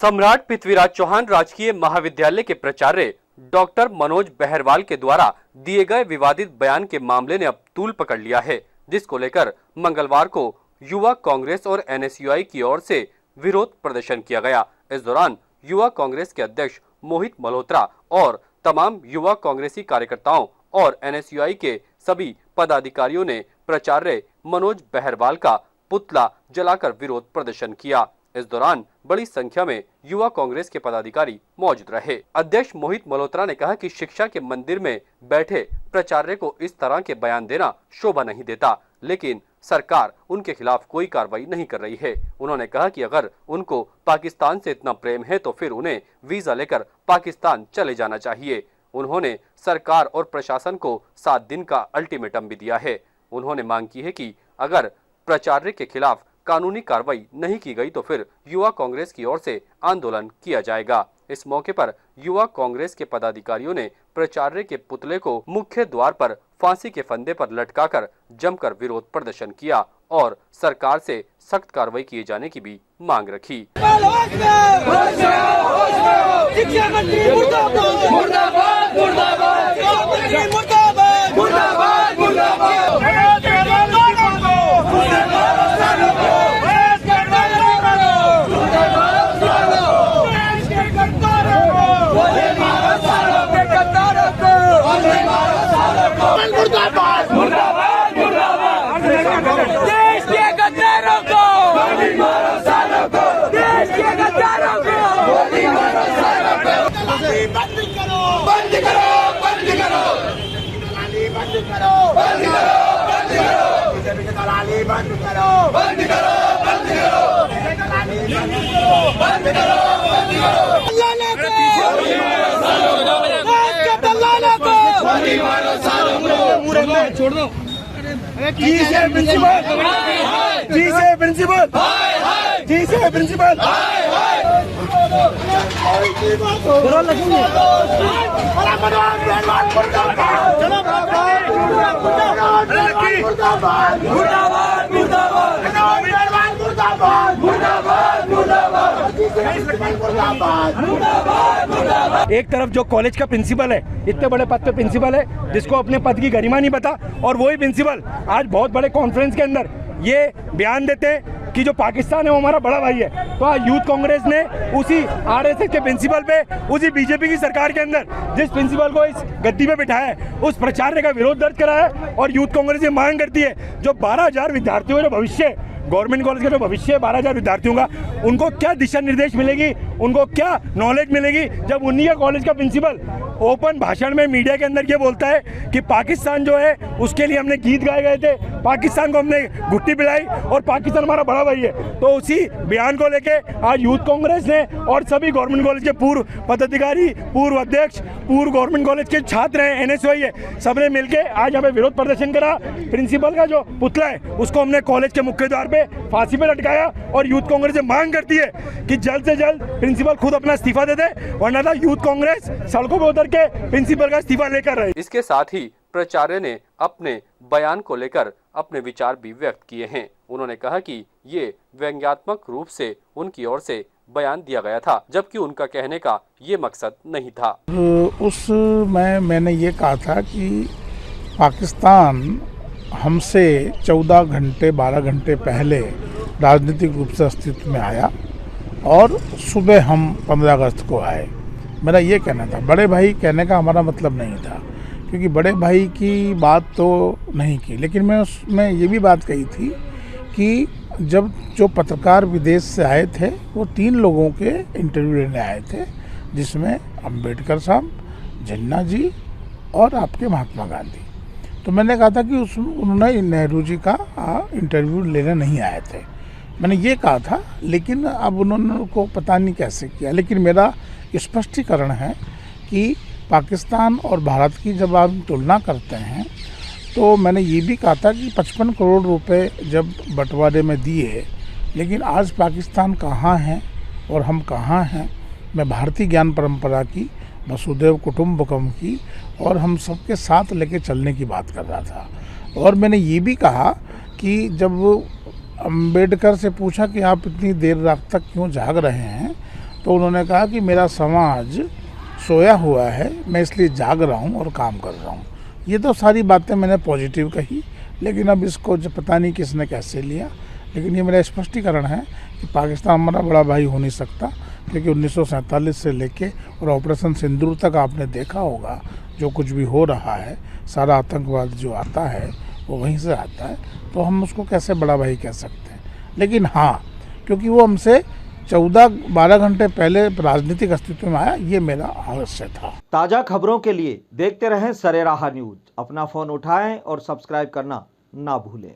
सम्राट पृथ्वीराज चौहान राजकीय महाविद्यालय के प्राचार्य डॉक्टर मनोज बहरवाल के द्वारा दिए गए विवादित बयान के मामले ने अब तूल पकड़ लिया है, जिसको लेकर मंगलवार को युवा कांग्रेस और एनएसयूआई की ओर से विरोध प्रदर्शन किया गया। इस दौरान युवा कांग्रेस के अध्यक्ष मोहित मल्होत्रा और तमाम युवा कांग्रेसी कार्यकर्ताओं और एनएसयूआई के सभी पदाधिकारियों ने प्राचार्य मनोज बहरवाल का पुतला जलाकर विरोध प्रदर्शन किया। इस दौरान बड़ी संख्या में युवा कांग्रेस के पदाधिकारी मौजूद रहे। अध्यक्ष मोहित मल्होत्रा ने कहा कि शिक्षा के मंदिर में बैठे प्राचार्य को इस तरह के बयान देना शोभा नहीं देता, लेकिन सरकार उनके खिलाफ कोई कार्रवाई नहीं कर रही है। उन्होंने कहा कि अगर उनको पाकिस्तान से इतना प्रेम है तो फिर उन्हें वीजा लेकर पाकिस्तान चले जाना चाहिए। उन्होंने सरकार और प्रशासन को 7 दिन का अल्टीमेटम भी दिया है। उन्होंने मांग की है कि अगर प्राचार्य के खिलाफ कानूनी कार्रवाई नहीं की गई तो फिर युवा कांग्रेस की ओर से आंदोलन किया जाएगा। इस मौके पर युवा कांग्रेस के पदाधिकारियों ने प्राचार्य के पुतले को मुख्य द्वार पर फांसी के फंदे पर लटकाकर जमकर विरोध प्रदर्शन किया और सरकार से सख्त कार्रवाई किए जाने की भी मांग रखी। देश के गद्दारों को गोली मारो, सालों को देश के गद्दारों को गोली मारो, सालों को बंद करो, बंद करो, बंद करो, बंद करो, बंद करो, बंद करो, बीजेपी के दलाली बंद करो, बंद करो, बंद करो, दलाली बंद करो, बंद करो, दलालों को गोली मारो, सालों को देश के दलालों को गोली मारो, सालों को छोड़ दो। जी से प्रिंसिपल, जी से प्रिंसिपल, जी से प्रिंसिपल, चलो लगेंगे। एक तरफ जो कॉलेज का प्रिंसिपल है, इतने बड़े पद पे प्रिंसिपल है, जिसको अपने पद की गरिमा नहीं पता, और वही प्रिंसिपल आज बहुत बड़े कॉन्फ्रेंस के अंदर ये बयान देते हैं कि जो पाकिस्तान है वो हमारा बड़ा भाई है। तो आज यूथ कांग्रेस ने उसी आरएसएस के प्रिंसिपल पे, उसी बीजेपी की सरकार के अंदर जिस प्रिंसिपल को इस गद्दी पे बिठाया है, उस प्राचार्य का विरोध दर्ज कराया है। और यूथ कांग्रेस ये मांग करती है जो 12,000 विद्यार्थियों का भविष्य, गवर्नमेंट कॉलेज का जो भविष्य है 12,000 विद्यार्थियों का, उनको क्या दिशा निर्देश मिलेगी, उनको क्या नॉलेज मिलेगी जब उन्हीं का कॉलेज का प्रिंसिपल ओपन भाषण में मीडिया के अंदर ये बोलता है कि पाकिस्तान जो है उसके लिए हमने गीत गाए गए थे, पाकिस्तान को हमने घुट्टी पिलाई और पाकिस्तान हमारा बड़ा भाई है। तो उसी बयान को लेके आज यूथ कांग्रेस ने और सभी गवर्नमेंट कॉलेज के पूर्व पदाधिकारी, पूर्व अध्यक्ष, पूर्व गवर्नमेंट कॉलेज के छात्र हैं, एनएसयूआई है, सबने मिलके आज यहाँ पे विरोध प्रदर्शन करा। प्रिंसिपल का जो पुतला है उसको हमने कॉलेज के मुख्य द्वार पे फांसी पे लटकाया और यूथ कांग्रेस से मांग करती है कि जल्द से जल्द प्रिंसिपल खुद अपना इस्तीफा दे दे, वरना तो यूथ कांग्रेस सड़कों पर उतर के प्रिंसिपल का इस्तीफा लेकर रहे। इसके साथ ही प्राचार्य ने अपने बयान को लेकर अपने विचार भी व्यक्त किए हैं। उन्होंने कहा कि ये व्यंग्यात्मक रूप से उनकी ओर से बयान दिया गया था, जबकि उनका कहने का ये मकसद नहीं था। मैंने ये कहा था कि पाकिस्तान हमसे 14 घंटे 12 घंटे पहले राजनीतिक रूप से अस्तित्व में आया और सुबह हम 15 अगस्त को आए। मेरा ये कहना था, बड़े भाई कहने का हमारा मतलब नहीं था, क्योंकि बड़े भाई की बात तो नहीं की, लेकिन मैं उसमें ये भी बात कही थी कि जब जो पत्रकार विदेश से आए थे वो 3 लोगों के इंटरव्यू लेने आए थे, जिसमें अंबेडकर साहब, जिन्ना जी और आपके महात्मा गांधी। तो मैंने कहा था कि उन्होंने नेहरू जी का इंटरव्यू लेने नहीं आए थे, मैंने ये कहा था। लेकिन अब उन्होंने को पता नहीं कैसे किया, लेकिन मेरा स्पष्टीकरण है कि पाकिस्तान और भारत की जब आप तुलना करते हैं तो मैंने ये भी कहा था कि 55 करोड़ रुपए जब बंटवारे में दिए, लेकिन आज पाकिस्तान कहाँ है और हम कहाँ हैं। मैं भारतीय ज्ञान परंपरा की, वसुधैव कुटुंबकम की और हम सबके साथ लेके चलने की बात कर रहा था। और मैंने ये भी कहा कि जब अम्बेडकर से पूछा कि आप इतनी देर रात तक क्यों जाग रहे हैं, तो उन्होंने कहा कि मेरा समाज सोया हुआ है, मैं इसलिए जाग रहा हूँ और काम कर रहा हूँ। ये तो सारी बातें मैंने पॉजिटिव कही, लेकिन अब इसको जो पता नहीं किसने कैसे लिया। लेकिन ये मेरा स्पष्टीकरण है कि पाकिस्तान हमारा बड़ा भाई हो नहीं सकता, क्योंकि 1947 से लेके और ऑपरेशन सिंदूर तक आपने देखा होगा जो कुछ भी हो रहा है, सारा आतंकवाद जो आता है वो वहीं से आता है, तो हम उसको कैसे बड़ा भाई कह सकते हैं। लेकिन हाँ, क्योंकि वो हमसे 14-12 घंटे पहले राजनीतिक अस्तित्व में आया, ये मेरा अवश्य था। ताज़ा खबरों के लिए देखते रहें सरेराह न्यूज़। अपना फ़ोन उठाएं और सब्सक्राइब करना ना भूलें।